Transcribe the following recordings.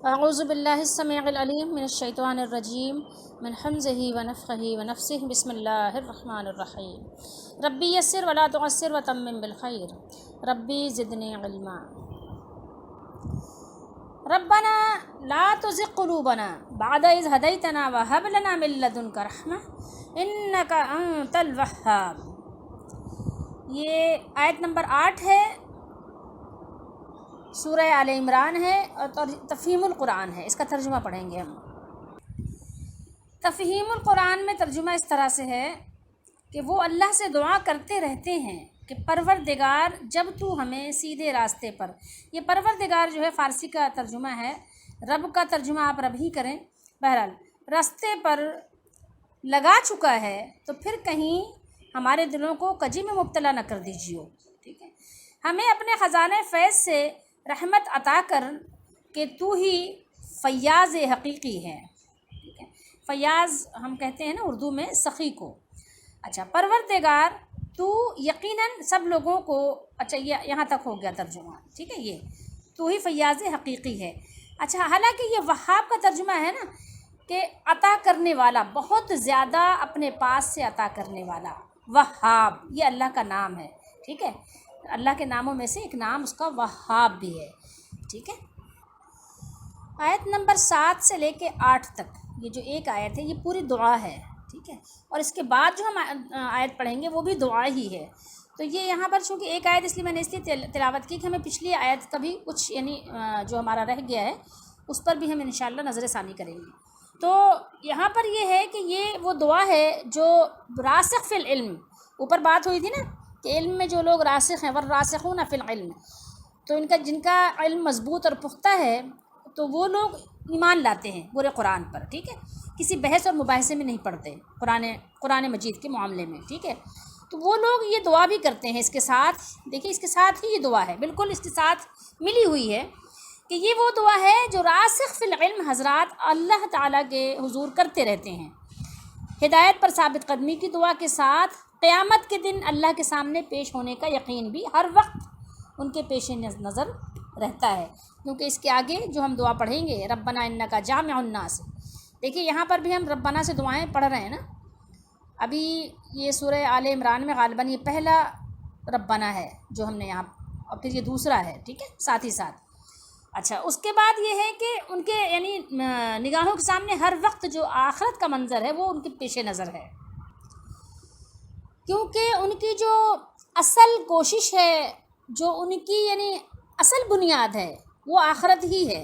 اعوذ باللہ السمیع العلیم من الشیطان الرجیم من حمزہ ونفخہ ونفثہ بسم اللہ الرحمن الرحیم ربی یسر ولا تعسر وتمم بالخیر ربی زدنی علما ربنا لا تزغ قلوبنا بعد اذ ہدیتنا وہب لنا من لدنک رحمہ انک انت الوہاب۔ یہ آیت نمبر 8 ہے، سورہ آل عمران ہے اور تفہیم القرآن ہے۔ اس کا ترجمہ پڑھیں گے ہم۔ تفہیم القرآن میں ترجمہ اس طرح سے ہے کہ وہ اللہ سے دعا کرتے رہتے ہیں کہ پروردگار جب تو ہمیں سیدھے راستے پر، یہ پروردگار جو ہے فارسی کا ترجمہ ہے، رب کا ترجمہ آپ رب ہی کریں، بہرحال راستے پر لگا چکا ہے تو پھر کہیں ہمارے دلوں کو کجی میں مبتلا نہ کر دیجیے، ٹھیک ہے۔ ہمیں اپنے خزانہ فیض سے رحمت عطا کر کہ تو ہی فیاض حقیقی ہے، ٹھیک ہے۔ فیاض ہم کہتے ہیں نا اردو میں سخی کو۔ اچھا، پروردگار تو یقیناً سب لوگوں کو، اچھا یہاں تک ہو گیا ترجمہ، ٹھیک ہے۔ یہ تو ہی فیاض حقیقی ہے۔ اچھا، حالانکہ یہ وہاب کا ترجمہ ہے نا کہ عطا کرنے والا، بہت زیادہ اپنے پاس سے عطا کرنے والا، وہاب یہ اللہ کا نام ہے، ٹھیک ہے۔ اللہ کے ناموں میں سے ایک نام اس کا وہاب بھی ہے، ٹھیک ہے۔ آیت نمبر 7 سے لے کے 8 تک یہ جو ایک آیت ہے یہ پوری دعا ہے، ٹھیک ہے، اور اس کے بعد جو ہم آیت پڑھیں گے وہ بھی دعا ہی ہے۔ تو یہ یہاں پر چونکہ ایک آیت اس لیے میں نے اس لیے تلاوت کی کہ ہمیں پچھلی آیت کا بھی کچھ یعنی جو ہمارا رہ گیا ہے اس پر بھی ہم انشاءاللہ نظر ثانی کریں گے۔ تو یہاں پر یہ ہے کہ یہ وہ دعا ہے جو راسخ فی العلم، اوپر بات ہوئی تھی نا کہ علم میں جو لوگ راسخ ہیں، والراسخون فی العلم، تو جن کا علم مضبوط اور پختہ ہے تو وہ لوگ ایمان لاتے ہیں پورے قرآن پر، ٹھیک ہے، کسی بحث اور مباحثے میں نہیں پڑھتے قرآن مجید کے معاملے میں، ٹھیک ہے۔ تو وہ لوگ یہ دعا بھی کرتے ہیں، اس کے ساتھ دیکھیے اس کے ساتھ ہی یہ دعا ہے، بالکل اس کے ساتھ ملی ہوئی ہے کہ یہ وہ دعا ہے جو راسخ فی العلم حضرات اللہ تعالیٰ کے حضور کرتے رہتے ہیں، ہدایت پر ثابت قدمی کی دعا کے ساتھ قیامت کے دن اللہ کے سامنے پیش ہونے کا یقین بھی ہر وقت ان کے پیش نظر رہتا ہے، کیونکہ اس کے آگے جو ہم دعا پڑھیں گے ربنا انکا جامع الناس، دیکھیے یہاں پر بھی ہم ربنا سے دعائیں پڑھ رہے ہیں نا۔ ابھی یہ سورہ آل عمران میں غالباً یہ پہلا ربنا ہے جو ہم نے یہاں، اور پھر یہ دوسرا ہے، ٹھیک ہے، ساتھ ہی ساتھ۔ اچھا، اس کے بعد یہ ہے کہ ان کے یعنی نگاہوں کے سامنے ہر وقت جو آخرت کا منظر ہے وہ ان کے پیش نظر ہے، کیونکہ ان کی جو اصل کوشش ہے، جو ان کی یعنی اصل بنیاد ہے وہ آخرت ہی ہے،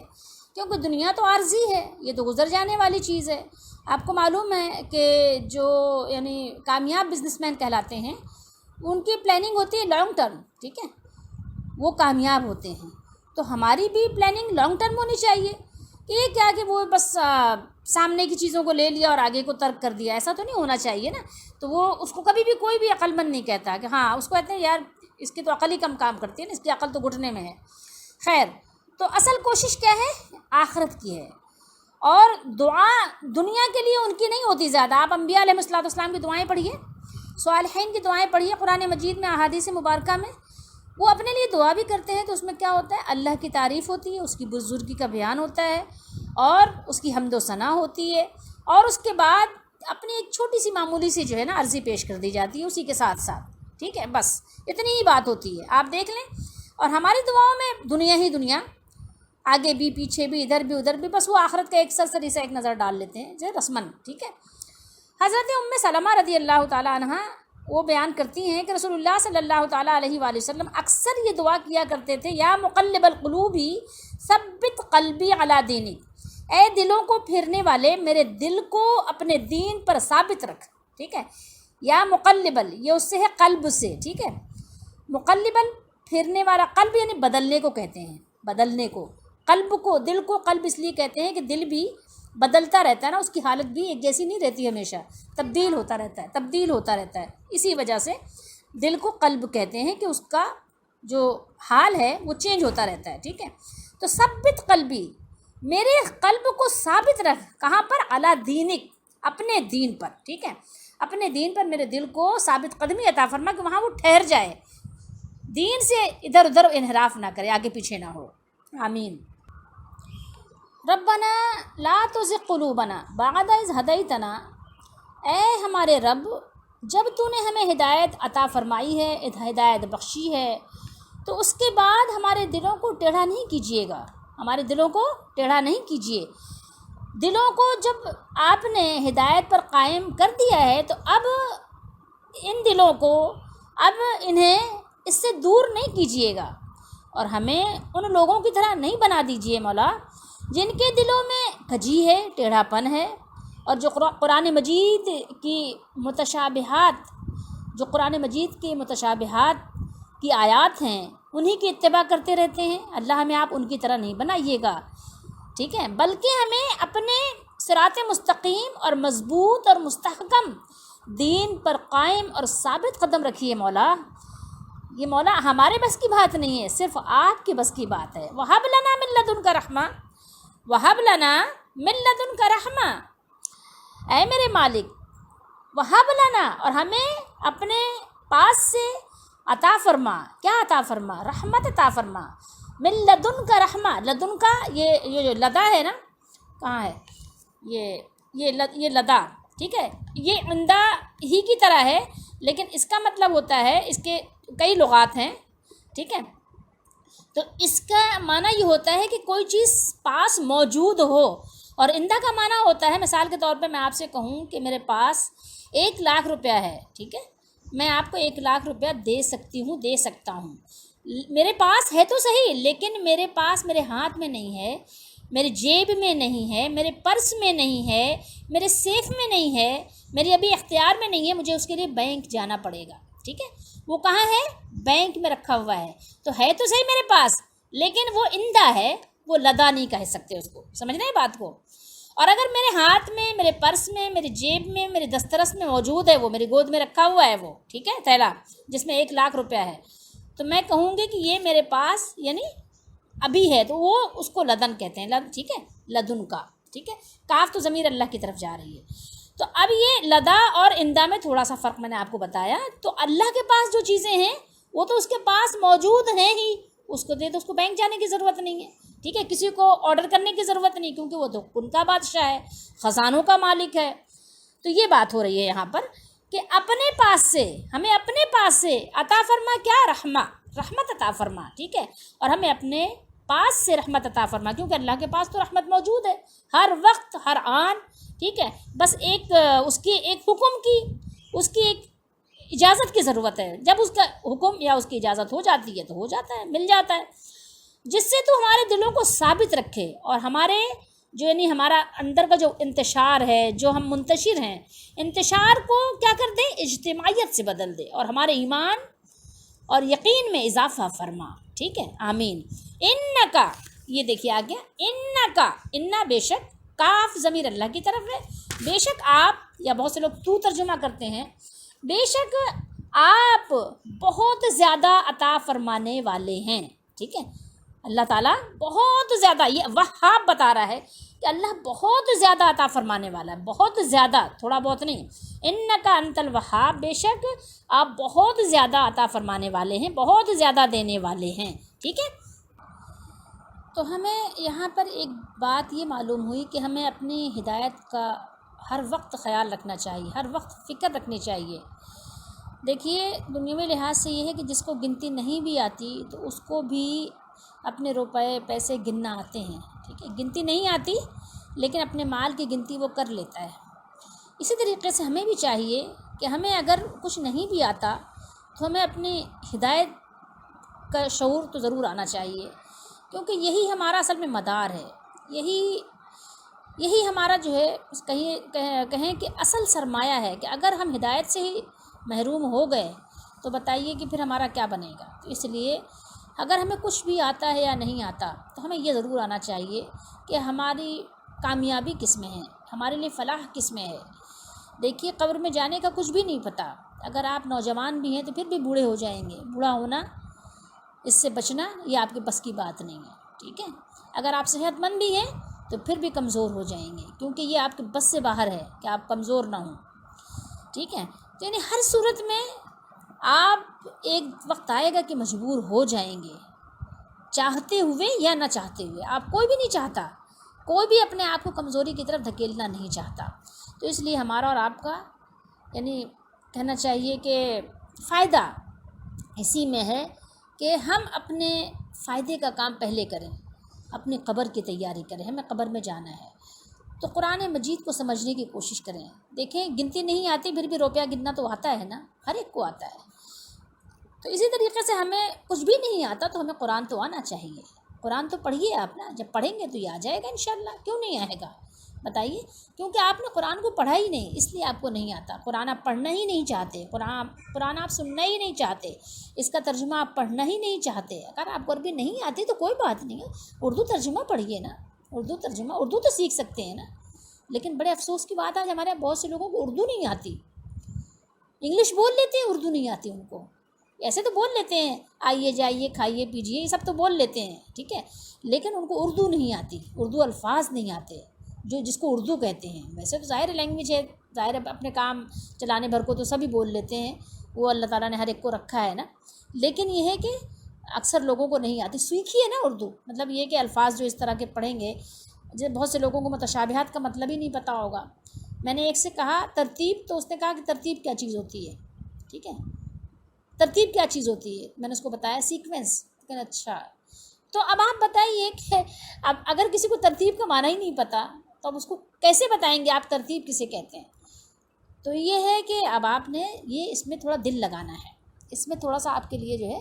کیونکہ دنیا تو عارضی ہے، یہ تو گزر جانے والی چیز ہے۔ آپ کو معلوم ہے کہ جو یعنی کامیاب بزنس مین کہلاتے ہیں ان کی پلاننگ ہوتی ہے لانگ ٹرم، ٹھیک ہے، وہ کامیاب ہوتے ہیں۔ تو ہماری بھی پلاننگ لانگ ٹرم ہونی چاہیے کہ یہ کیا کہ وہ بس سامنے کی چیزوں کو لے لیا اور آگے کو ترک کر دیا، ایسا تو نہیں ہونا چاہیے نا۔ تو وہ اس کو کبھی بھی کوئی بھی عقل مند نہیں کہتا کہ ہاں، اس کو کہتے ہیں یار اس کی تو عقل ہی کم کام کرتی ہے نا، اس کی عقل تو گھٹنے میں ہے۔ خیر، تو اصل کوشش کیا ہے؟ آخرت کی ہے، اور دعا دنیا کے لیے ان کی نہیں ہوتی زیادہ۔ آپ انبیاء علیہ السلام کی دعائیں پڑھیے، صالحین کی دعائیں پڑھیے قرآن مجید میں، احادیث مبارکہ میں، وہ اپنے لیے دعا بھی کرتے ہیں تو اس میں کیا ہوتا ہے؟ اللہ کی تعریف ہوتی ہے، اس کی بزرگی کا بیان ہوتا ہے، اور اس کی حمد و ثنا ہوتی ہے، اور اس کے بعد اپنی ایک چھوٹی سی معمولی سی جو ہے نا عرضی پیش کر دی جاتی ہے اسی کے ساتھ ساتھ، ٹھیک ہے، بس اتنی ہی بات ہوتی ہے، آپ دیکھ لیں۔ اور ہماری دعاؤں میں دنیا ہی دنیا، آگے بھی پیچھے بھی ادھر بھی ادھر بھی، بس وہ آخرت کا ایک سرسری سے ایک نظر ڈال لیتے ہیں جو رسمن، ٹھیک ہے۔ حضرت ام سلمہ رضی اللہ تعالیٰ عنہ وہ بیان کرتی ہیں کہ رسول اللہ صلی اللہ تعالیٰ علیہ وآلہ وسلم اکثر یہ دعا کیا کرتے تھے، یا مقلب القلوب ثبت قلبی علی دینک، اے دلوں کو پھیرنے والے میرے دل کو اپنے دین پر ثابت رکھ، ٹھیک ہے۔ یا مقلبل یہ اس سے ہے قلب سے، ٹھیک ہے، مقلبل پھرنے والا، قلب یعنی بدلنے کو کہتے ہیں، بدلنے کو، قلب کو، دل کو قلب اس لیے کہتے ہیں کہ دل بھی بدلتا رہتا ہے نا، اس کی حالت بھی ایک جیسی نہیں رہتی، ہمیشہ تبدیل ہوتا رہتا ہے، اسی وجہ سے دل کو قلب کہتے ہیں کہ اس کا جو حال ہے وہ چینج ہوتا رہتا ہے، ٹھیک ہے۔ تو ثبت قلبی، میرے قلب کو ثابت رکھ، کہاں پر؟ علی دینک، اپنے دین پر، ٹھیک ہے، اپنے دین پر میرے دل کو ثابت قدمی عطا فرما کہ وہاں وہ ٹھہر جائے، دین سے ادھر ادھر انحراف نہ کرے، آگے پیچھے نہ ہو، آمین۔ ربنا لا تزغ قلوبنا بعد اذ ہدیتنا، اے ہمارے رب جب تو نے ہمیں ہدایت عطا فرمائی ہے، ہدایت بخشی ہے، تو اس کے بعد ہمارے دلوں کو ٹیڑھا نہیں کیجیے گا، ہمارے دلوں کو ٹیڑھا نہیں کیجیے۔ دلوں کو جب آپ نے ہدایت پر قائم کر دیا ہے تو اب ان دلوں کو اب انہیں اس سے دور نہیں کیجیے گا، اور ہمیں ان لوگوں کی طرح نہیں بنا دیجیے مولا جن کے دلوں میں کجی ہے، ٹیڑھا پن ہے، اور جو قرآن مجید کی متشابہات جو قرآن مجید کی متشابہات کی آیات ہیں انہی کی اتباع کرتے رہتے ہیں۔ اللہ ہمیں آپ ان کی طرح نہیں بنائیے گا، ٹھیک ہے، بلکہ ہمیں اپنے صراط مستقیم اور مضبوط اور مستحکم دین پر قائم اور ثابت قدم رکھیے مولا۔ یہ مولا ہمارے بس کی بات نہیں ہے، صرف آپ کے بس کی بات ہے۔ وَهَبْ لَنَا مِن لَّدُنْكَ رَحْمَةً وَهَبْ لَنَا مِن لَّدُنْكَ رَحْمَةً، اے میرے مالک، وَهَبْ لَنَا، اور ہمیں اپنے پاس سے عطا فرما، کیا عطا فرما؟ رحمت عطا فرما، من لدنک رحمہ، لدن کا یہ جو لدا ہے نا، کہاں ہے یہ لدا، ٹھیک ہے، یہ عندہ ہی کی طرح ہے، لیکن اس کا مطلب ہوتا ہے، اس کے کئی لغات ہیں، ٹھیک ہے، تو اس کا معنی یہ ہوتا ہے کہ کوئی چیز پاس موجود ہو، اور عندہ کا معنی ہوتا ہے، مثال کے طور پہ میں آپ سے کہوں کہ میرے پاس 1,00,000 روپیہ ہے، ٹھیک ہے، میں آپ کو 1,00,000 روپیہ دے سکتی ہوں، دے سکتا ہوں، میرے پاس ہے تو صحیح، لیکن میرے پاس میرے ہاتھ میں نہیں ہے، میری جیب میں نہیں ہے، میرے پرس میں نہیں ہے، میرے سیف میں نہیں ہے، میری ابھی اختیار میں نہیں ہے، مجھے اس کے لیے بینک جانا پڑے گا، ٹھیک ہے، وہ کہاں ہے؟ بینک میں رکھا ہوا ہے، تو ہے تو صحیح میرے پاس، لیکن وہ عندہ ہے، وہ لدا نہیں کہہ سکتے اس کو، سمجھ رہے ہیں بات کو؟ اور اگر میرے ہاتھ میں، میرے پرس میں، میری جیب میں، میری دسترس میں موجود ہے، وہ میری گود میں رکھا ہوا ہے، وہ ٹھیک ہے تھیلا جس میں 1,00,000 روپیہ ہے، تو میں کہوں گی کہ یہ میرے پاس یعنی ابھی ہے، تو وہ اس کو لدن کہتے ہیں، ٹھیک ہے، لدن کا، ٹھیک ہے، کاف تو ضمیر اللہ کی طرف جا رہی ہے۔ تو اب یہ لدا اور عندہ میں تھوڑا سا فرق میں نے آپ کو بتایا، تو اللہ کے پاس جو چیزیں ہیں وہ تو اس کے پاس موجود ہیں ہی، اس کو دے تو اس کو بینک جانے کی ضرورت نہیں ہے، ٹھیک ہے، کسی کو آرڈر کرنے کی ضرورت نہیں، کیونکہ وہ تو ان کا بادشاہ ہے، خزانوں کا مالک ہے۔ تو یہ بات ہو رہی ہے یہاں پر کہ اپنے پاس سے، ہمیں اپنے پاس سے عطا فرما، کیا؟ رحمت عطا فرما، ٹھیک ہے، اور ہمیں اپنے پاس سے رحمت عطا فرما، کیونکہ اللہ کے پاس تو رحمت موجود ہے ہر وقت ہر آن، ٹھیک ہے، بس اس کی ایک حکم کی، اس کی ایک اجازت کی ضرورت ہے، جب اس کا حکم یا اس کی اجازت ہو جاتی ہے تو ہو جاتا ہے، مل جاتا ہے، جس سے تو ہمارے دلوں کو ثابت رکھے، اور ہمارے جو یعنی ہمارا اندر کا جو انتشار ہے، جو ہم منتشر ہیں، انتشار کو کیا کر دے؟ اجتماعیت سے بدل دے، اور ہمارے ایمان اور یقین میں اضافہ فرما، ٹھیک ہے، آمین۔ انکا، یہ دیکھیے آ گیا، انکا، انا بے شک، کاف ضمیر اللہ کی طرف ہے، بے شک آپ، یا بہت سے لوگ تو ترجمہ کرتے ہیں، بے شک آپ بہت زیادہ عطا فرمانے والے ہیں، ٹھیک ہے، اللہ تعالیٰ بہت زیادہ، یہ وہاب بتا رہا ہے کہ اللہ بہت زیادہ عطا فرمانے والا ہے، بہت زیادہ، تھوڑا بہت نہیں، انکا انت الوہاب، بے شک آپ بہت زیادہ عطا فرمانے والے ہیں، بہت زیادہ دینے والے ہیں، ٹھیک ہے۔ تو ہمیں یہاں پر ایک بات یہ معلوم ہوئی کہ ہمیں اپنی ہدایت کا ہر وقت خیال رکھنا چاہیے، ہر وقت فکر رکھنی چاہیے۔ دیکھیے دنیاوی لحاظ سے یہ ہے کہ جس کو گنتی نہیں بھی آتی تو اس کو بھی اپنے روپے پیسے گننا آتے ہیں، ٹھیک ہے، گنتی نہیں آتی لیکن اپنے مال کی گنتی وہ کر لیتا ہے۔ اسی طریقے سے ہمیں بھی چاہیے کہ ہمیں اگر کچھ نہیں بھی آتا تو ہمیں اپنی ہدایت کا شعور تو ضرور آنا چاہیے، کیونکہ یہی ہمارا اصل میں مدار ہے، یہی ہمارا جو ہے کہیں کہ اصل سرمایہ ہے، کہ اگر ہم ہدایت سے ہی محروم ہو گئے تو بتائیے کہ پھر ہمارا کیا بنے گا۔ تو اس لیے اگر ہمیں کچھ بھی آتا ہے یا نہیں آتا تو ہمیں یہ ضرور آنا چاہیے کہ ہماری کامیابی کس میں ہے، ہمارے لیے فلاح کس میں ہے۔ دیکھیے قبر میں جانے کا کچھ بھی نہیں پتہ، اگر آپ نوجوان بھی ہیں تو پھر بھی بوڑھے ہو جائیں گے، بوڑھا ہونا، اس سے بچنا یہ آپ کے بس کی بات نہیں ہے، ٹھیک ہے، اگر آپ صحت مند بھی ہیں تو پھر بھی کمزور ہو جائیں گے، کیونکہ یہ آپ کے بس سے باہر ہے کہ آپ کمزور نہ ہوں، ٹھیک ہے، تو یعنی ہر صورت میں آپ ایک وقت آئے گا کہ مجبور ہو جائیں گے، چاہتے ہوئے یا نہ چاہتے ہوئے، آپ کوئی بھی نہیں چاہتا کوئی بھی اپنے آپ کو کمزوری کی طرف دھکیلنا نہیں چاہتا. تو اس لیے ہمارا اور آپ کا یعنی کہنا چاہیے کہ فائدہ اسی میں ہے کہ ہم اپنے فائدے کا کام پہلے کریں، اپنی قبر کی تیاری کریں. ہمیں قبر میں جانا ہے تو قرآن مجید کو سمجھنے کی کوشش کریں. دیکھیں گنتی نہیں آتی پھر بھی روپیہ گننا تو آتا ہے نا، ہر ایک کو آتا ہے. تو اسی طریقے سے ہمیں کچھ بھی نہیں آتا تو ہمیں قرآن تو آنا چاہیے. قرآن تو پڑھیے آپ نا، جب پڑھیں گے تو یہ آ جائے گا انشاءاللہ. کیوں نہیں آئے گا بتائیے؟ کیونکہ آپ نے قرآن کو پڑھا ہی نہیں، اس لیے آپ کو نہیں آتا. قرآن آپ پڑھنا ہی نہیں چاہتے، قرآن آپ سننا ہی نہیں چاہتے، اس کا ترجمہ آپ پڑھنا ہی نہیں چاہتے. اگر آپ کو عربی نہیں آتی تو کوئی بات نہیں ہے، اردو ترجمہ پڑھیے نا. اردو ترجمہ، اردو تو سیکھ سکتے ہیں نا. لیکن بڑے افسوس کی بات ہے ہمارے یہاں بہت سے لوگوں کو اردو نہیں آتی. انگلش بول لیتے ہیں، اردو نہیں آتی ان کو. ایسے تو بول لیتے ہیں آئیے جائیے کھائیے پیجیے، یہ سب تو بول لیتے ہیں، ٹھیک ہے، لیکن ان کو اردو نہیں آتی، اردو الفاظ نہیں آتے جس کو اردو کہتے ہیں. ویسے تو ظاہر لینگویج ہے، ظاہر اپنے کام چلانے بھر کو تو سبھی بول لیتے ہیں، وہ اللہ تعالیٰ نے ہر ایک کو رکھا ہے نا. لیکن یہ ہے کہ اکثر لوگوں کو نہیں آتی. سیکھیے نا اردو. مطلب یہ کہ الفاظ جو اس طرح کے پڑھیں گے، بہت سے لوگوں کو متشابہات کا مطلب ہی نہیں پتہ ہوگا. میں نے ایک سے کہا ترتیب، تو اس نے کہا کہ ترتیب کیا چیز ہوتی ہے. ٹھیک ہے، ترتیب کیا چیز ہوتی ہے؟ میں نے اس کو بتایا سیکوینس. لیکن اچھا، تو اب آپ بتائیے کہ اب اگر کسی کو ترتیب کا معنی ہی نہیں پتہ تو اب اس کو کیسے بتائیں گے آپ ترتیب کسے کہتے ہیں؟ تو یہ ہے کہ اب آپ نے یہ اس میں تھوڑا دل لگانا ہے، اس میں تھوڑا سا آپ کے لیے جو ہے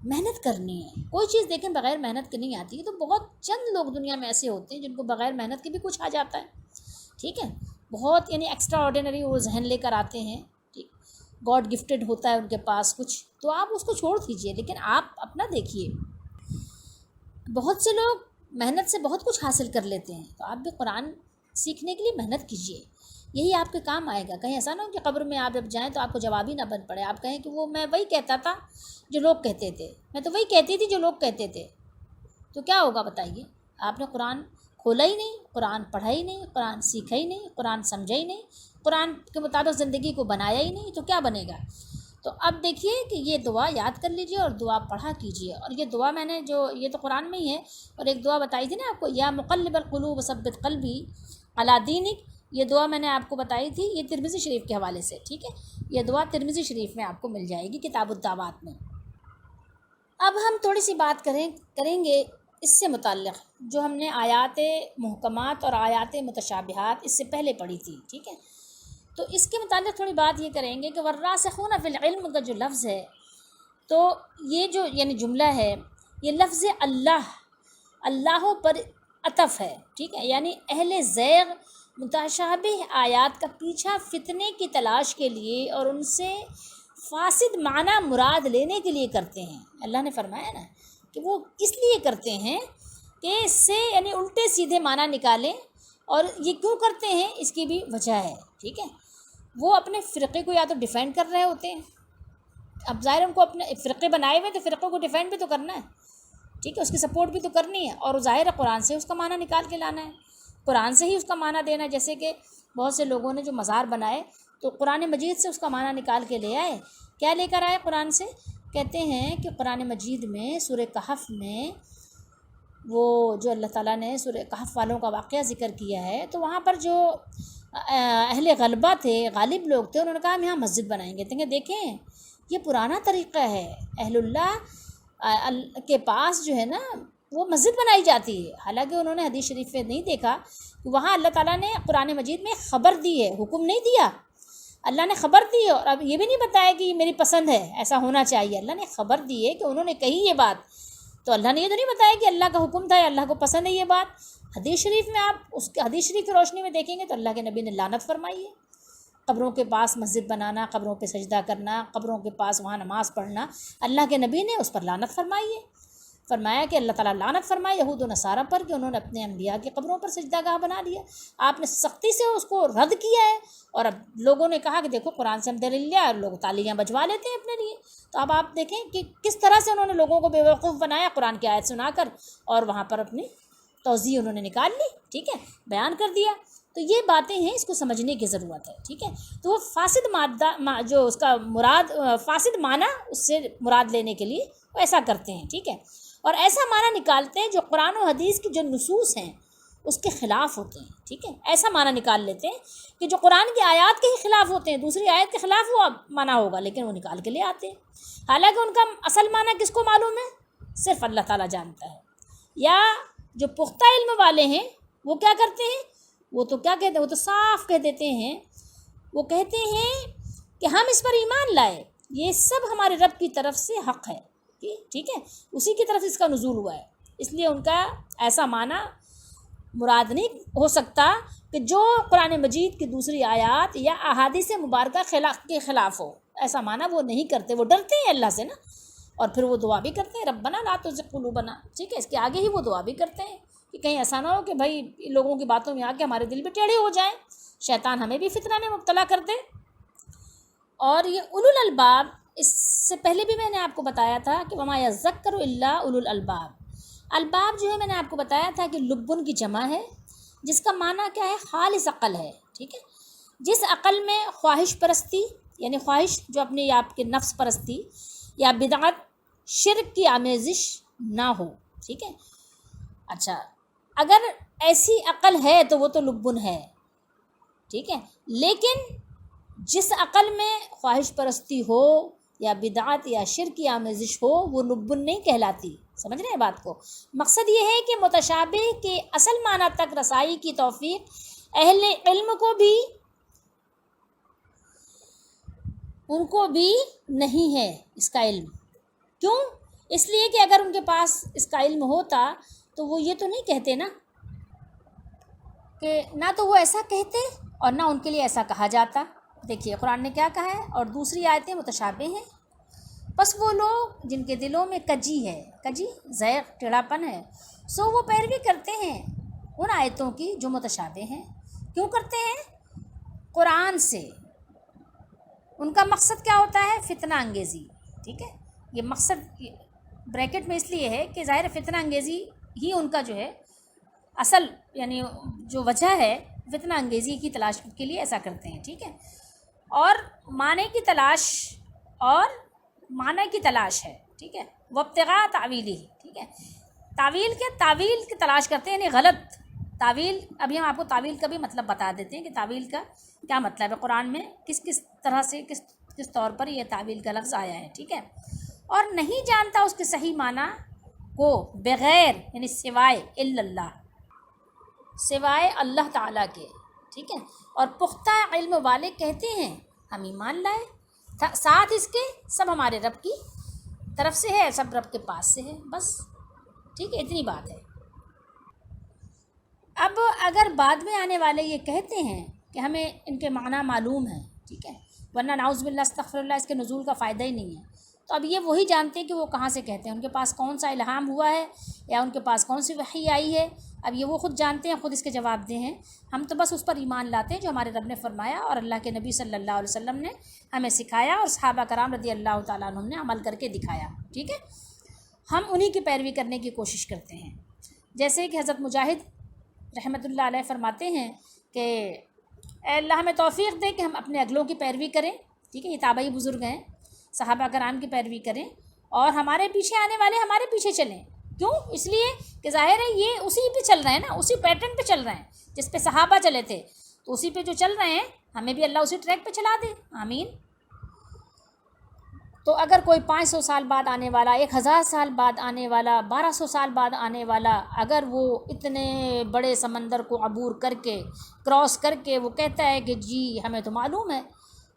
محنت کرنی ہے. کوئی چیز دیکھیں بغیر محنت کے نہیں آتی. تو بہت چند لوگ دنیا میں ایسے ہوتے ہیں جن کو بغیر محنت کے بھی کچھ آ جاتا ہے. ٹھیک ہے، بہت یعنی ایکسٹرا آرڈینری وہ ذہن لے کر آتے ہیں. ٹھیک، گاڈ گفٹڈ ہوتا ہے ان کے پاس کچھ، تو آپ اس کو چھوڑ دیجئے. لیکن آپ اپنا دیکھیے، بہت سے لوگ محنت سے بہت کچھ حاصل کر لیتے ہیں. تو آپ بھی قرآن سیکھنے کے لیے محنت کیجیے، یہی آپ کے کام آئے گا. کہیں ایسا نہ ہو کہ قبر میں آپ جب جائیں تو آپ کو جواب ہی نہ بن پڑے، آپ کہیں کہ وہ میں وہی کہتا تھا جو لوگ کہتے تھے، میں تو وہی کہتی تھی جو لوگ کہتے تھے. تو کیا ہوگا بتائیے؟ آپ نے قرآن کھولا ہی نہیں، قرآن پڑھا ہی نہیں، قرآن سیکھا ہی نہیں، قرآن سمجھا ہی نہیں، قرآن کے مطابق زندگی کو بنایا ہی نہیں، تو کیا بنے گا؟ تو اب دیکھیے کہ یہ دعا یاد کر لیجئے اور دعا پڑھا کیجئے. اور یہ دعا میں نے جو یہ تو قرآن میں ہی ہے، اور ایک دعا بتائی تھی نا آپ کو، یا مقلب القلوب ثبت قلبی علی دینک، یہ دعا میں نے آپ کو بتائی تھی، یہ ترمذی شریف کے حوالے سے. ٹھیک ہے، یہ دعا ترمذی شریف میں آپ کو مل جائے گی کتاب الدعوات میں. اب ہم تھوڑی سی بات کریں گے اس سے متعلق جو ہم نے آیات محکمات اور آیات متشابہات اس سے پہلے پڑھی تھی. ٹھیک ہے، تو اس کے متعلق تھوڑی بات یہ کریں گے کہ والراسخون فی العلم کا جو لفظ ہے، تو یہ جو یعنی جملہ ہے، یہ لفظ اللہ پر عطف ہے. ٹھیک ہے، یعنی اہل زیغ متشابہ آیات کا پیچھا فتنے کی تلاش کے لیے اور ان سے فاسد معنی مراد لینے کے لیے کرتے ہیں. اللہ نے فرمایا نا کہ وہ اس لیے کرتے ہیں کہ اس سے یعنی الٹے سیدھے معنی نکالیں. اور یہ کیوں کرتے ہیں اس کی بھی وجہ ہے. ٹھیک ہے، وہ اپنے فرقے کو یا تو ڈیفینڈ کر رہے ہوتے ہیں. اب ظاہر ان کو اپنے فرقے بنائے ہوئے تو فرقوں کو ڈیفینڈ بھی تو کرنا ہے. ٹھیک ہے، اس کی سپورٹ بھی تو کرنی ہے، اور ظاہر قرآن سے اس کا معنی نکال کے لانا ہے، قرآن سے ہی اس کا معنی دینا ہے. جیسے کہ بہت سے لوگوں نے جو مزار بنائے تو قرآن مجید سے اس کا معنی نکال کے لے آئے. کیا لے کر آئے قرآن سے؟ کہتے ہیں کہ قرآن مجید میں سورہ کہف میں وہ جو اللہ تعالیٰ نے سورہ کہف والوں کا واقعہ ذکر کیا ہے، تو وہاں پر جو اہل غلبہ تھے، غالب لوگ تھے، انہوں نے کہا ہم یہاں مسجد بنائیں گے. دیکھیں یہ پرانا طریقہ ہے، اہل اللہ کے پاس جو ہے نا وہ مسجد بنائی جاتی ہے. حالانکہ انہوں نے حدیث شریف میں نہیں دیکھا کہ وہاں اللہ تعالیٰ نے قرآن مجید میں خبر دی ہے، حکم نہیں دیا. اللہ نے خبر دی ہے، اور اب یہ بھی نہیں بتایا کہ یہ میری پسند ہے، ایسا ہونا چاہیے. اللہ نے خبر دی ہے کہ انہوں نے کہی یہ بات، تو اللہ نے یہ تو نہیں بتایا کہ اللہ کا حکم تھا یا اللہ کو پسند ہے یہ بات. حدیث شریف میں آپ اس کے حدیث شریف کی روشنی میں دیکھیں گے تو اللہ کے نبی نے لعنت فرمائی ہے. قبروں کے پاس مسجد بنانا، قبروں پہ سجدہ کرنا، قبروں کے پاس وہاں نماز پڑھنا، اللہ کے نبی نے اس پر لعنت فرمائی ہے. فرمایا کہ اللہ تعالیٰ لعنت فرمائے یہود و نصارہ پر کہ انہوں نے اپنے انبیاء کی قبروں پر سجدہ گاہ بنا لیا. آپ نے سختی سے اس کو رد کیا ہے، اور اب لوگوں نے کہا کہ دیکھو قرآن سے ہم دلیل لیا، اور لوگ تالیاں بجوا لیتے ہیں اپنے لیے. تو اب آپ دیکھیں کہ کس طرح سے انہوں نے لوگوں کو بے وقوف بنایا قرآن کی آیت سنا کر، اور وہاں پر اپنی توضیح انہوں نے نکال لی. ٹھیک ہے، بیان کر دیا. تو یہ باتیں ہیں، اس کو سمجھنے کی ضرورت ہے. ٹھیک ہے، تو وہ فاسد مادہ جو اس کا مراد فاسد معنی اس سے مراد لینے کے لیے وہ ایسا کرتے ہیں. ٹھیک ہے، اور ایسا معنی نکالتے ہیں جو قرآن و حدیث کی جو نصوص ہیں اس کے خلاف ہوتے ہیں، ٹھیک ہے، ایسا معنی نکال لیتے ہیں کہ جو قرآن کی آیات کے ہی خلاف ہوتے ہیں، دوسری آیت کے خلاف وہ معنی ہوگا لیکن وہ نکال کے لے آتے ہیں، حالانکہ ان کا اصل معنی کس کو معلوم ہے؟ صرف اللہ تعالیٰ جانتا ہے۔ یا جو پختہ علم والے ہیں وہ کیا کرتے ہیں؟ وہ تو کیا کہتے ہیں، وہ تو صاف کہہ دیتے ہیں، وہ کہتے ہیں کہ ہم اس پر ایمان لائے، یہ سب ہمارے رب کی طرف سے حق ہے، ٹھیک ہے، اسی کی طرف اس کا نزول ہوا ہے، اس لیے ان کا ایسا معنی مراد نہیں ہو سکتا کہ جو قرآن مجید کی دوسری آیات یا احادیث مبارکہ کے خلاف ہو، ایسا معنی وہ نہیں کرتے، وہ ڈرتے ہیں اللہ سے نا، اور پھر وہ دعا بھی کرتے ہیں ربنا لا تزغ قلوبنا، ٹھیک ہے، اس کے آگے ہی وہ دعا بھی کرتے ہیں کہ کہیں ایسا نہ ہو کہ بھائی لوگوں کی باتوں میں آ کے ہمارے دل بھی ٹیڑھے ہو جائیں، شیطان ہمیں بھی فتنہ میں مبتلا کر دے۔ اور یہ اولو الالباب، اس سے پہلے بھی میں نے آپ کو بتایا تھا کہ وما یذکر الا اولو الالباب، الباب جو ہے میں نے آپ کو بتایا تھا کہ لبن کی جمع ہے، جس کا معنی کیا ہے؟ خالص عقل ہے، ٹھیک ہے، جس عقل میں خواہش پرستی یعنی خواہش جو اپنے آپ کے نفس پرستی یا بدعت شرک کی آمیزش نہ ہو، ٹھیک ہے۔ اچھا، اگر ایسی عقل ہے تو وہ تو لبن ہے، ٹھیک ہے، لیکن جس عقل میں خواہش پرستی ہو یا بدعت یا شرک کی آمیزش ہو وہ لبن نہیں کہلاتی، سمجھ رہے ہیں بات کو؟ مقصد یہ ہے کہ متشابہ کے اصل معنی تک رسائی کی توفیق اہل علم کو بھی ان کو بھی نہیں ہے اس کا علم۔ کیوں؟ اس لیے کہ اگر ان کے پاس اس کا علم ہوتا تو وہ یہ تو نہیں کہتے نا، کہ نہ تو وہ ایسا کہتے اور نہ ان کے لیے ایسا کہا جاتا۔ دیکھیے قرآن نے کیا کہا ہے، اور دوسری آیتیں متشابہ ہیں، بس وہ لوگ جن کے دلوں میں کجی ہے، کجی زیغ ٹیڑھاپن ہے، سو وہ پیروی کرتے ہیں ان آیتوں کی جو متشابہ ہیں۔ کیوں کرتے ہیں؟ قرآن سے ان کا مقصد کیا ہوتا ہے؟ فتنہ انگیزی، ٹھیک ہے، یہ مقصد بریکٹ میں اس لیے ہے کہ ظاہر فتنہ انگیزی ہی ان کا جو ہے اصل یعنی جو وجہ ہے، فتنہ انگیزی کی تلاش کے لیے ایسا کرتے ہیں، ٹھیک ہے، اور معنی کی تلاش ہے، ٹھیک ہے، وابتغاء تعویلی، ٹھیک ہے، تعویل کی تلاش کرتے ہیں، یعنی غلط تعویل۔ ابھی ہم آپ کو تعویل کا بھی مطلب بتا دیتے ہیں کہ تعویل کا کیا مطلب ہے، قرآن میں کس طرح سے کس طور پر یہ تعویل کا لفظ آیا ہے، ٹھیک ہے، اور نہیں جانتا اس کے صحیح معنی کو بغیر یعنی سوائے الا اللہ، سوائے اللہ تعالیٰ کے، ٹھیک ہے، اور پختہ علم والے کہتے ہیں ہم ایمان لائے، ساتھ اس کے سب ہمارے رب کی طرف سے ہے، سب رب کے پاس سے ہے، بس، ٹھیک ہے، اتنی بات ہے۔ اب اگر بعد میں آنے والے یہ کہتے ہیں کہ ہمیں ان کے معنی معلوم ہیں، ٹھیک ہے، ورنہ نعوذ باللہ استغفر اللہ اس کے نزول کا فائدہ ہی نہیں ہے، تو اب یہ وہی جانتے ہیں کہ وہ کہاں سے کہتے ہیں، ان کے پاس کون سا الہام ہوا ہے یا ان کے پاس کون سی وحی آئی ہے، اب یہ وہ خود جانتے ہیں، خود اس کے جواب دہ ہیں، ہم تو بس اس پر ایمان لاتے ہیں جو ہمارے رب نے فرمایا اور اللہ کے نبی صلی اللہ علیہ وسلم نے ہمیں سکھایا اور صحابہ کرام رضی اللہ تعالیٰ عنہم نے عمل کر کے دکھایا، ٹھیک ہے، ہم انہی کی پیروی کرنے کی کوشش کرتے ہیں۔ جیسے کہ حضرت مجاہد رحمۃ اللہ علیہ فرماتے ہیں کہ اے اللہ ہمیں توفیق دے کہ ہم اپنے اگلوں کی پیروی کریں، ٹھیک ہے، یہ تابعی بزرگ ہیں، صحابہ کرام کی پیروی کریں اور ہمارے پیچھے آنے والے ہمارے پیچھے چلیں۔ کیوں؟ اس لیے کہ ظاہر ہے یہ اسی پہ چل رہے ہیں نا، اسی پیٹرن پہ چل رہے ہیں جس پہ صحابہ چلے تھے، تو اسی پہ جو چل رہے ہیں ہمیں بھی اللہ اسی ٹریک پہ چلا دے، آمین۔ تو اگر کوئی 500 سال بعد آنے والا، 1000 سال بعد آنے والا، 1200 سال بعد آنے والا، اگر وہ اتنے بڑے سمندر کو عبور کر کے کراس کر کے وہ کہتا ہے کہ جی ہمیں تو معلوم ہے،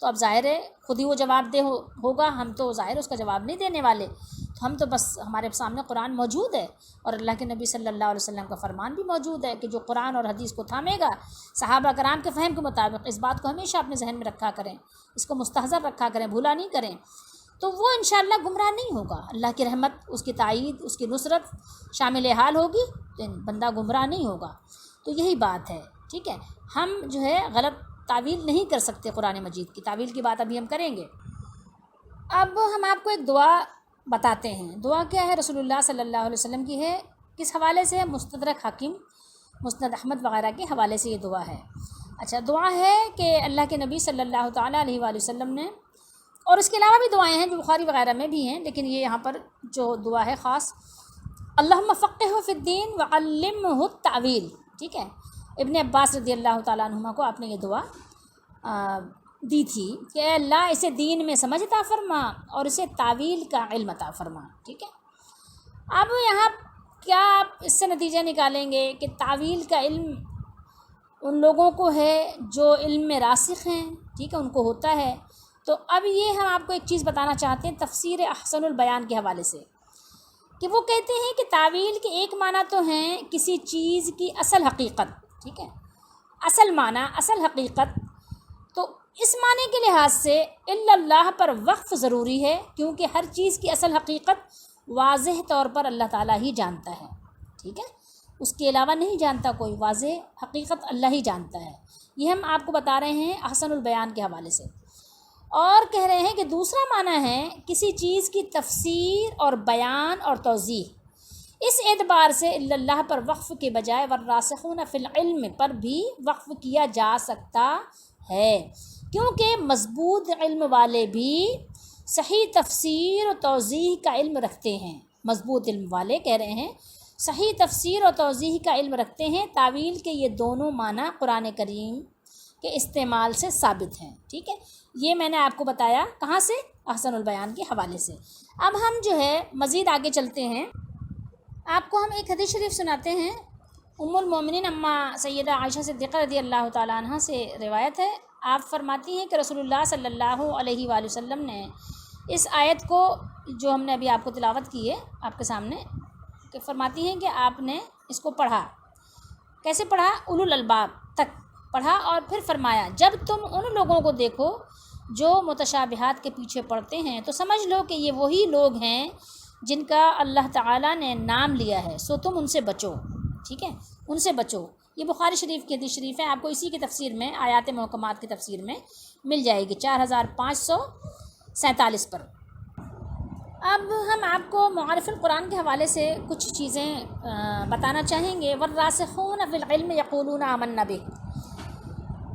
تو اب ظاہر ہے خود ہی وہ جواب دہ ہوگا، ہم تو ظاہر اس کا جواب نہیں دینے والے، تو ہم تو بس ہمارے سامنے قرآن موجود ہے اور اللہ کے نبی صلی اللہ علیہ وسلم کا فرمان بھی موجود ہے کہ جو قرآن اور حدیث کو تھامے گا صحابہ کرام کے فہم کے مطابق، اس بات کو ہمیشہ اپنے ذہن میں رکھا کریں، اس کو مستحضر رکھا کریں، بھولا نہیں کریں، تو وہ انشاءاللہ گمراہ نہیں ہوگا، اللہ کی رحمت، اس کی تائید، اس کی نصرت شامل حال ہوگی، تو بندہ گمراہ نہیں ہوگا۔ تو یہی بات ہے، ٹھیک ہے، ہم جو ہے غلط تعویل نہیں کر سکتے، قرآن مجید کی تعویل کی بات ابھی ہم کریں گے۔ اب ہم آپ کو ایک دعا بتاتے ہیں، دعا کیا ہے؟ رسول اللہ صلی اللہ علیہ وسلم کی ہے، کس حوالے سے ہے؟ مستدرک حاکم، مسند احمد وغیرہ کے حوالے سے یہ دعا ہے۔ اچھا، دعا ہے کہ اللہ کے نبی صلی اللہ تعالیٰ علیہ وآلہ وسلم نے، اور اس کے علاوہ بھی دعائیں ہیں جو بخاری وغیرہ میں بھی ہیں، لیکن یہ یہاں پر جو دعا ہے خاص، اللہم فقہہ فی الدین وعلمہ التأویل، ٹھیک ہے، ابن عباس رضی اللہ تعالیٰ عنہما کو آپ نے یہ دعا دی تھی کہ اے اللہ اسے دین میں سمجھ عطا فرما اور اسے تعویل کا علم عطا فرما. ٹھیک ہے، اب یہاں کیا آپ اس سے نتیجہ نکالیں گے کہ تعویل کا علم ان لوگوں کو ہے جو علم میں راسخ ہیں. ٹھیک ہے، ان کو ہوتا ہے. تو اب یہ ہم آپ کو ایک چیز بتانا چاہتے ہیں تفسیر احسن البیان کے حوالے سے، کہ وہ کہتے ہیں کہ تعویل کے ایک معنی تو ہیں کسی چیز کی اصل حقیقت. ٹھیک ہے، اصل معنی، اصل حقیقت. تو اس معنی کے لحاظ سے الا اللہ پر وقف ضروری ہے، کیونکہ ہر چیز کی اصل حقیقت واضح طور پر اللہ تعالیٰ ہی جانتا ہے. ٹھیک ہے، اس کے علاوہ نہیں جانتا کوئی، واضح حقیقت اللہ ہی جانتا ہے. یہ ہم آپ کو بتا رہے ہیں احسن البیان کے حوالے سے. اور کہہ رہے ہیں کہ دوسرا معنی ہے کسی چیز کی تفسیر اور بیان اور توضیح. اس اعتبار سے الا اللہ پر وقف کے بجائے والراسخون فی العلم پر بھی وقف کیا جا سکتا ہے، کیونکہ مضبوط علم والے بھی صحیح تفسیر و توضیح کا علم رکھتے ہیں. مضبوط علم والے کہہ رہے ہیں صحیح تفسیر و توضیح کا علم رکھتے ہیں. تعویل کے یہ دونوں معنی قرآن کریم کے استعمال سے ثابت ہیں. ٹھیک ہے، یہ میں نے آپ کو بتایا کہاں سے؟ احسن البیان کے حوالے سے. اب ہم جو ہے مزید آگے چلتے ہیں. آپ کو ہم ایک حدیث شریف سناتے ہیں. ام المومنین اماں سیدہ عائشہ صدیقہ رضی اللہ تعالیٰ عنہ سے روایت ہے. آپ فرماتی ہیں کہ رسول اللہ صلی اللہ علیہ وآلہ وسلم نے اس آیت کو جو ہم نے ابھی آپ کو تلاوت کی ہے آپ کے سامنے، کہ فرماتی ہیں کہ آپ نے اس کو پڑھا. کیسے پڑھا؟ اولو الالباب تک پڑھا، اور پھر فرمایا جب تم ان لوگوں کو دیکھو جو متشابہات کے پیچھے پڑتے ہیں تو سمجھ لو کہ یہ وہی لوگ ہیں جن کا اللہ تعالیٰ نے نام لیا ہے، سو تم ان سے بچو. ٹھیک ہے، ان سے بچو. یہ بخاری شریف کی حدیث شریف ہے. آپ کو اسی کی تفسیر میں، آیات محکمات کی تفسیر میں مل جائے گی 4547 پر. اب ہم آپ کو معارف القرآن کے حوالے سے کچھ چیزیں بتانا چاہیں گے. والراسخون فی العلم یقولون آمنا بہ.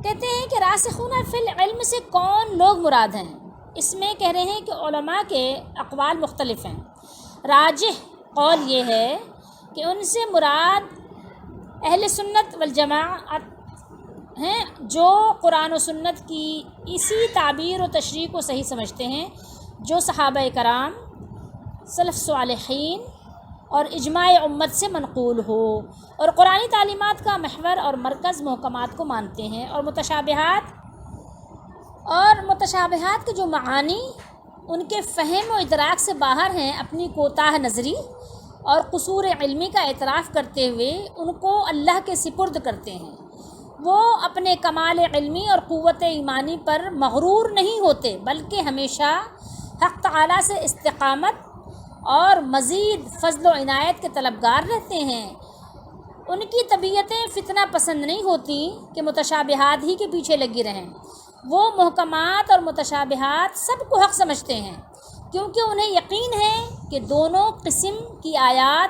کہتے ہیں کہ راسخون فی العلم سے کون لوگ مراد ہیں؟ اس میں کہہ رہے ہیں کہ علماء کے اقوال مختلف ہیں. راجح قول یہ ہے کہ ان سے مراد اہل سنت والجماعت ہیں جو قرآن و سنت کی اسی تعبیر و تشریح کو صحیح سمجھتے ہیں جو صحابہ کرام، سلف صالحین اور اجماع امت سے منقول ہو، اور قرآنی تعلیمات کا محور اور مرکز محکمات کو مانتے ہیں، اور متشابہات کے جو معانی ان کے فہم و ادراک سے باہر ہیں اپنی کوتاہ نظری اور قصور علمی کا اعتراف کرتے ہوئے ان کو اللہ کے سپرد کرتے ہیں. وہ اپنے کمال علمی اور قوت ایمانی پر مغرور نہیں ہوتے، بلکہ ہمیشہ حق تعالیٰ سے استقامت اور مزید فضل و عنایت کے طلبگار رہتے ہیں. ان کی طبیعتیں فتنہ پسند نہیں ہوتی کہ متشابہات ہی کے پیچھے لگی رہیں. وہ محکمات اور متشابہات سب کو حق سمجھتے ہیں، کیونکہ انہیں یقین ہے کہ دونوں قسم کی آیات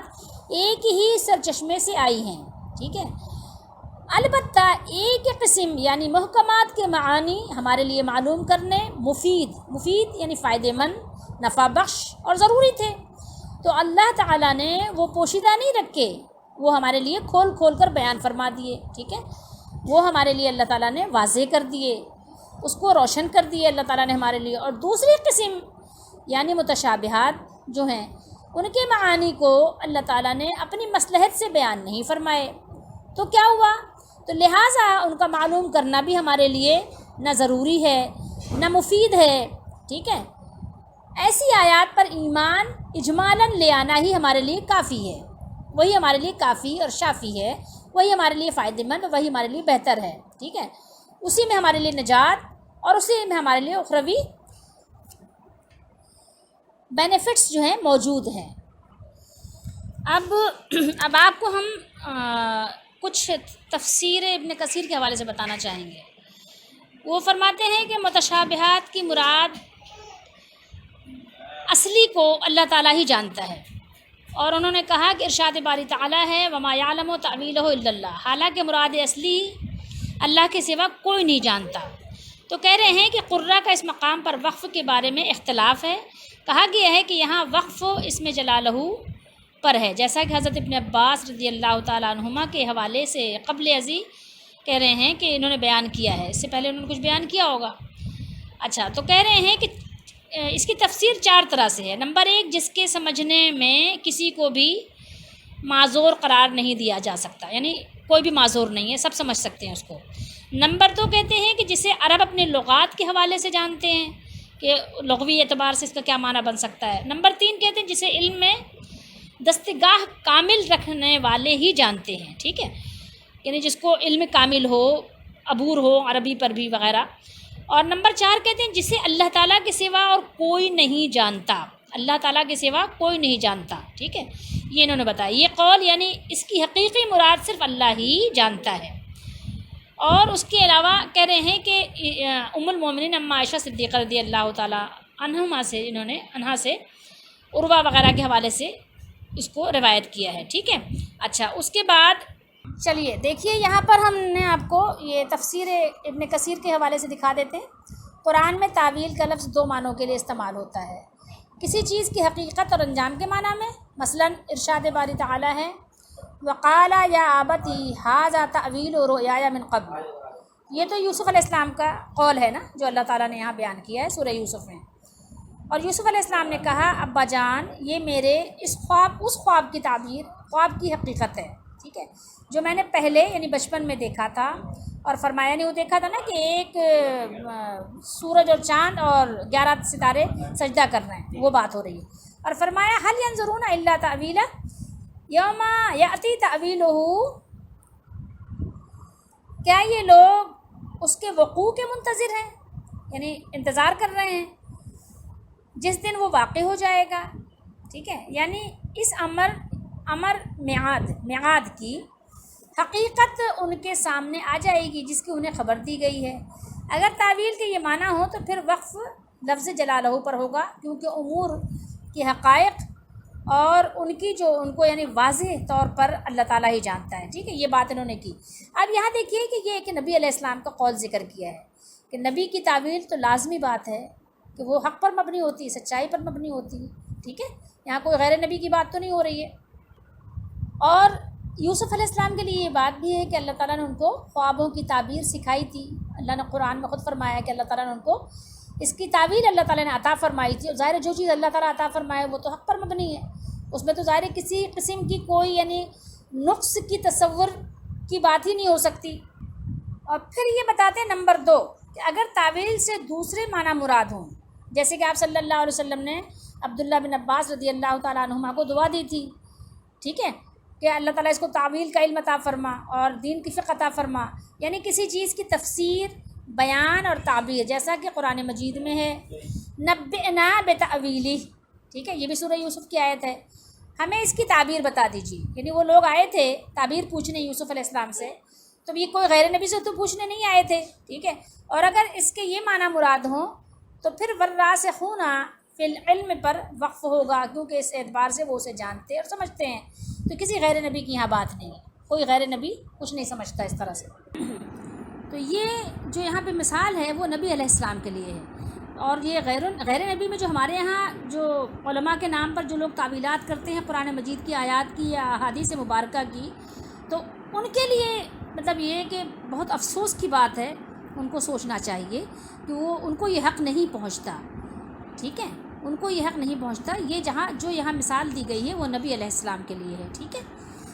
ایک ہی سرچشمے سے آئی ہیں. ٹھیک ہے، البتہ ایک قسم یعنی محکمات کے معانی ہمارے لیے معلوم کرنے مفید یعنی فائدہ مند، نفع بخش اور ضروری تھے، تو اللہ تعالیٰ نے وہ پوشیدہ نہیں رکھے، وہ ہمارے لیے کھول کھول کر بیان فرما دیے. ٹھیک ہے، وہ ہمارے لیے اللہ تعالیٰ نے واضح کر دیے، اس کو روشن کر دیے اللہ تعالیٰ نے ہمارے لیے. اور دوسری قسم یعنی متشابہات جو ہیں ان کے معانی کو اللہ تعالیٰ نے اپنی مصلحت سے بیان نہیں فرمائے، تو کیا ہوا؟ تو لہٰذا ان کا معلوم کرنا بھی ہمارے لیے نہ ضروری ہے نہ مفید ہے. ٹھیک ہے، ایسی آیات پر ایمان اجمالاً لے آنا ہی ہمارے لیے کافی ہے، وہی ہمارے لیے کافی اور شافی ہے، وہی ہمارے لیے فائدہ مند، وہی ہمارے لیے بہتر ہے. ٹھیک ہے، اسی میں ہمارے لیے نجات اور اسی میں ہمارے لیے اخروی بینیفٹس جو ہیں موجود ہیں. اب آپ کو ہم کچھ تفسیر ابن کثیر کے حوالے سے بتانا چاہیں گے. وہ فرماتے ہیں کہ متشابہات کی مراد اصلی کو اللہ تعالیٰ ہی جانتا ہے، اور انہوں نے کہا کہ ارشاد باری تعالیٰ ہے وما یعلم تأویلہ الا اللہ، حالانکہ مراد اصلی اللہ کے سوا کوئی نہیں جانتا. تو کہہ رہے ہیں کہ قرہ کا اس مقام پر وقف کے بارے میں اختلاف ہے. کہا گیا ہے کہ یہاں وقف اسم جلالہ پر ہے، جیسا کہ حضرت ابن عباس رضی اللہ تعالیٰ عنہما کے حوالے سے قبل ازی کہہ رہے ہیں کہ انہوں نے بیان کیا ہے، اس سے پہلے انہوں نے کچھ بیان کیا ہوگا۔ اچھا، تو کہہ رہے ہیں کہ اس کی تفسیر 4 طرح سے ہے۔ نمبر 1، جس کے سمجھنے میں کسی کو بھی معذور قرار نہیں دیا جا سکتا، یعنی کوئی بھی معذور نہیں ہے، سب سمجھ سکتے ہیں اس کو۔ نمبر 2 کہتے ہیں کہ جسے عرب اپنے لغات کے حوالے سے جانتے ہیں کہ لغوی اعتبار سے اس کا کیا معنی بن سکتا ہے۔ نمبر 3 کہتے ہیں جسے علم میں دستگاہ کامل رکھنے والے ہی جانتے ہیں، ٹھیک ہے، یعنی جس کو علم کامل ہو، عبور ہو عربی پر بھی وغیرہ۔ اور نمبر 4 کہتے ہیں جسے اللہ تعالیٰ کے سوا اور کوئی نہیں جانتا، اللہ تعالیٰ کے سوا کوئی نہیں جانتا، ٹھیک ہے، یہ انہوں نے بتایا۔ یہ قول یعنی اس کی حقیقی مراد صرف اللہ ہی جانتا ہے۔ اور اس کے علاوہ کہہ رہے ہیں کہ ام المومنین اما عائشہ صدیقہ رضی اللہ تعالیٰ عنہما سے انہا سے عروہ وغیرہ کے حوالے سے اس کو روایت کیا ہے، ٹھیک ہے۔ اچھا، اس کے بعد چلیے دیکھیے یہاں پر ہم نے آپ کو یہ تفسیر ابن کثیر کے حوالے سے دکھا دیتے ہیں۔ قرآن میں تعویل کا لفظ 2 معنوں کے لیے استعمال ہوتا ہے، کسی چیز کی حقیقت اور انجام کے معنی میں، مثلا ارشاد باری تعالیٰ ہے وقال یا آبتی ھذا تعویل رؤیایا من قبل، یہ تو یوسف علیہ السلام کا قول ہے نا جو اللہ تعالیٰ نے یہاں بیان کیا ہے سورہ یوسف میں۔ اور یوسف علیہ السلام نے کہا ابا جان یہ میرے اس خواب کی تعبیر، خواب کی حقیقت ہے، ٹھیک ہے، جو میں نے پہلے یعنی بچپن میں دیکھا تھا۔ اور فرمایا نہیں، وہ دیکھا تھا نا کہ ایک سورج اور چاند اور 11 ستارے سجدہ کر رہے ہیں، وہ بات ہو رہی ہے۔ اور فرمایا هل ينظرون الا تأویلہ یوم یأتی تأویلہ، کیا یہ لوگ اس کے وقوع کے منتظر ہیں، یعنی انتظار کر رہے ہیں جس دن وہ واقع ہو جائے گا، ٹھیک ہے، یعنی اس امر میعاد کی حقیقت ان کے سامنے آ جائے گی جس کی انہیں خبر دی گئی ہے۔ اگر تعویل کے یہ معنی ہو تو پھر وقف لفظ جلالہ پر ہوگا، کیونکہ امور کی حقائق اور ان کو یعنی واضح طور پر اللہ تعالیٰ ہی جانتا ہے، ٹھیک ہے، یہ بات انہوں نے کی۔ اب یہاں دیکھیے کہ یہ کہ نبی علیہ السلام کا قول ذکر کیا ہے کہ نبی کی تعویل تو لازمی بات ہے کہ وہ حق پر مبنی ہوتی ہے، سچائی پر مبنی ہوتی ہے، ٹھیک ہے، یہاں کوئی غیر نبی کی بات تو نہیں ہو رہی ہے۔ اور یوسف علیہ السلام کے لیے یہ بات بھی ہے کہ اللہ تعالیٰ نے ان کو خوابوں کی تعبیر سکھائی تھی، اللہ نے قرآن میں خود فرمایا کہ اللہ تعالیٰ نے ان کو اس کی تعبیر اللہ تعالیٰ نے عطا فرمائی تھی۔ اور ظاہر جو چیز اللہ تعالیٰ عطا فرمائے وہ تو حق پر مبنی ہے، اس میں تو ظاہر کسی قسم کی کوئی یعنی نقص کی تصور کی بات ہی نہیں ہو سکتی۔ اور پھر یہ بتاتے ہیں نمبر 2 کہ اگر تعویل سے دوسرے معنی مراد ہوں، جیسے کہ آپ صلی اللہ علیہ وسلم نے عبداللہ بن عباس رضی اللہ تعالیٰ عنہما کو دعا دی تھی، ٹھیک ہے، کہ اللہ تعالیٰ اس کو تعویل کا علم عطا فرما اور دین کی فقہ عطا فرما، یعنی کسی چیز کی تفسیر، بیان اور تعبیر، جیسا کہ قرآن مجید میں ہے نبئنا بتأویلہ، ٹھیک ہے، یہ بھی سورہ یوسف کی آیت ہے، ہمیں اس کی تعبیر بتا دیجیے۔ یعنی وہ لوگ آئے تھے تعبیر پوچھنے یوسف علیہ السلام سے، تو یہ کوئی غیر نبی سے تو پوچھنے نہیں آئے تھے، ٹھیک ہے، اور اگر اس کے یہ معنی مراد ہوں تو پھر والراسخون فی العلم پر وقف ہوگا، کیونکہ اس اعتبار سے وہ اسے جانتے اور سمجھتے ہیں، تو کسی غیر نبی کی یہاں بات نہیں ہے، کوئی غیر نبی کچھ نہیں سمجھتا اس طرح سے۔ تو یہ جو یہاں پہ مثال ہے وہ نبی علیہ السلام کے لیے ہے۔ اور یہ غیر نبی میں جو ہمارے یہاں جو علماء کے نام پر جو لوگ تعویلات کرتے ہیں قرآن مجید کی آیات کی یا احادیث مبارکہ کی، تو ان کے لیے مطلب یہ ہے کہ بہت افسوس کی بات ہے، ان کو سوچنا چاہیے کہ ان کو یہ حق نہیں پہنچتا، ٹھیک ہے، ان کو یہ حق نہیں پہنچتا۔ یہ جو یہاں مثال دی گئی ہے وہ نبی علیہ السلام کے لیے ہے، ٹھیک ہے،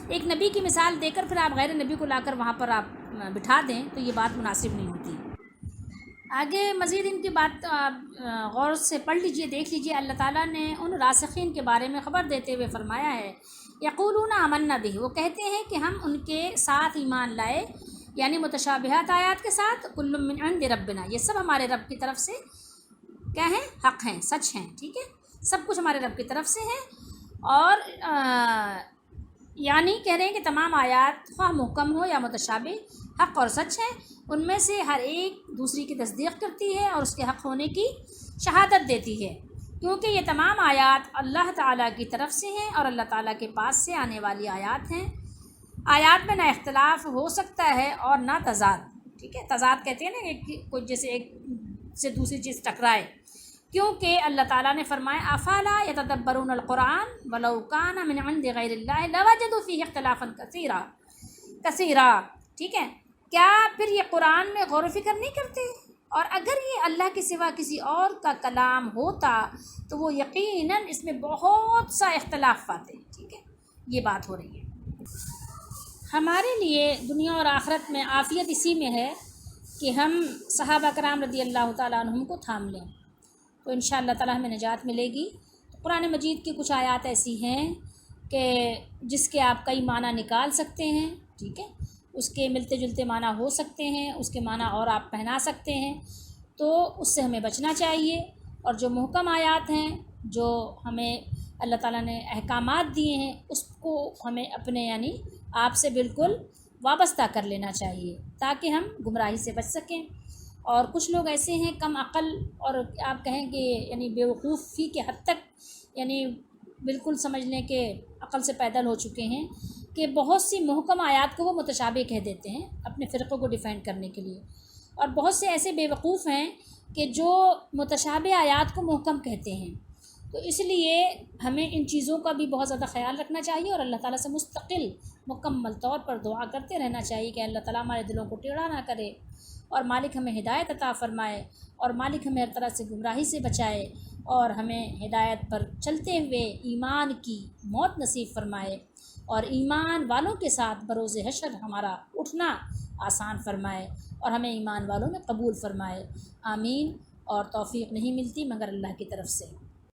ایک نبی کی مثال دے کر پھر آپ غیر نبی کو لا کر وہاں پر آپ بٹھا دیں تو یہ بات مناسب نہیں ہوتی۔ آگے مزید ان کی بات غور سے پڑھ لیجئے، دیکھ لیجئے۔ اللہ تعالیٰ نے ان راسخین کے بارے میں خبر دیتے ہوئے فرمایا ہے یقولون آمنا بہ، وہ کہتے ہیں کہ ہم ان کے ساتھ ایمان لائے، یعنی متشابہات آیات کے ساتھ، کل من عند ربنا، یہ سب ہمارے رب کی طرف سے کیا ہیں، حق ہیں، سچ ہیں، ٹھیک ہے، سب کچھ ہمارے رب کی طرف سے ہے۔ اور یعنی کہہ رہے ہیں کہ تمام آیات خواہ محکم ہو یا متشابہ حق اور سچ ہیں، ان میں سے ہر ایک دوسری کی تصدیق کرتی ہے اور اس کے حق ہونے کی شہادت دیتی ہے، کیونکہ یہ تمام آیات اللہ تعالیٰ کی طرف سے ہیں اور اللہ تعالیٰ کے پاس سے آنے والی آیات ہیں۔ آیات میں نہ اختلاف ہو سکتا ہے اور نہ تضاد، ٹھیک ہے، تضاد کہتے ہیں نا کہ کوئی جیسے ایک سے دوسری چیز ٹکرائے، کیونکہ اللہ تعالیٰ نے فرمایا افلا یتدبرون القرآن ولو کان من عند غیر اللہ لوجدوا فیہ اختلافا کثیرا. ٹھیک ہے، کیا پھر یہ قرآن میں غور و فکر نہیں کرتے؟ اور اگر یہ اللہ کے سوا کسی اور کا کلام ہوتا تو وہ یقیناً اس میں بہت سا اختلاف پاتے. ٹھیک ہے، یہ بات ہو رہی ہے. ہمارے لیے دنیا اور آخرت میں عافیت اسی میں ہے کہ ہم صحابہ کرام رضی اللہ تعالیٰ عنہم کو تھام لیں، تو انشاءاللہ تعالیٰ ہمیں نجات ملے گی. قرآن مجید کی کچھ آیات ایسی ہیں کہ جس کے آپ کئی معنی نکال سکتے ہیں. ٹھیک ہے، اس کے ملتے جلتے معنی ہو سکتے ہیں، اس کے معنی اور آپ پہنا سکتے ہیں، تو اس سے ہمیں بچنا چاہیے. اور جو محکم آیات ہیں، جو ہمیں اللہ تعالیٰ نے احکامات دیے ہیں، اس کو ہمیں اپنے یعنی آپ سے بالکل وابستہ کر لینا چاہیے تاکہ ہم گمراہی سے بچ سکیں. اور کچھ لوگ ایسے ہیں کم عقل، اور آپ کہیں کہ یعنی بیوقوفی کے حد تک یعنی بالکل سمجھ لیں کہ عقل سے پیدل ہو چکے ہیں کہ بہت سی محکم آیات کو وہ متشابہ کہہ دیتے ہیں اپنے فرقوں کو ڈیفینڈ کرنے کے لیے. اور بہت سے ایسے بیوقوف ہیں کہ جو متشابہ آیات کو محکم کہتے ہیں. تو اس لیے ہمیں ان چیزوں کا بھی بہت زیادہ خیال رکھنا چاہیے اور اللہ تعالیٰ سے مستقل مکمل طور پر دعا کرتے رہنا چاہیے کہ اللہ تعالیٰ ہمارے دلوں کو ٹیڑھا نہ کرے اور مالک ہمیں ہدایت عطا فرمائے اور مالک ہمیں ہر طرح سے گمراہی سے بچائے اور ہمیں ہدایت پر چلتے ہوئے ایمان کی موت نصیب فرمائے اور ایمان والوں کے ساتھ بروز حشر ہمارا اٹھنا آسان فرمائے اور ہمیں ایمان والوں میں قبول فرمائے. آمین. اور توفیق نہیں ملتی مگر اللہ کی طرف سے.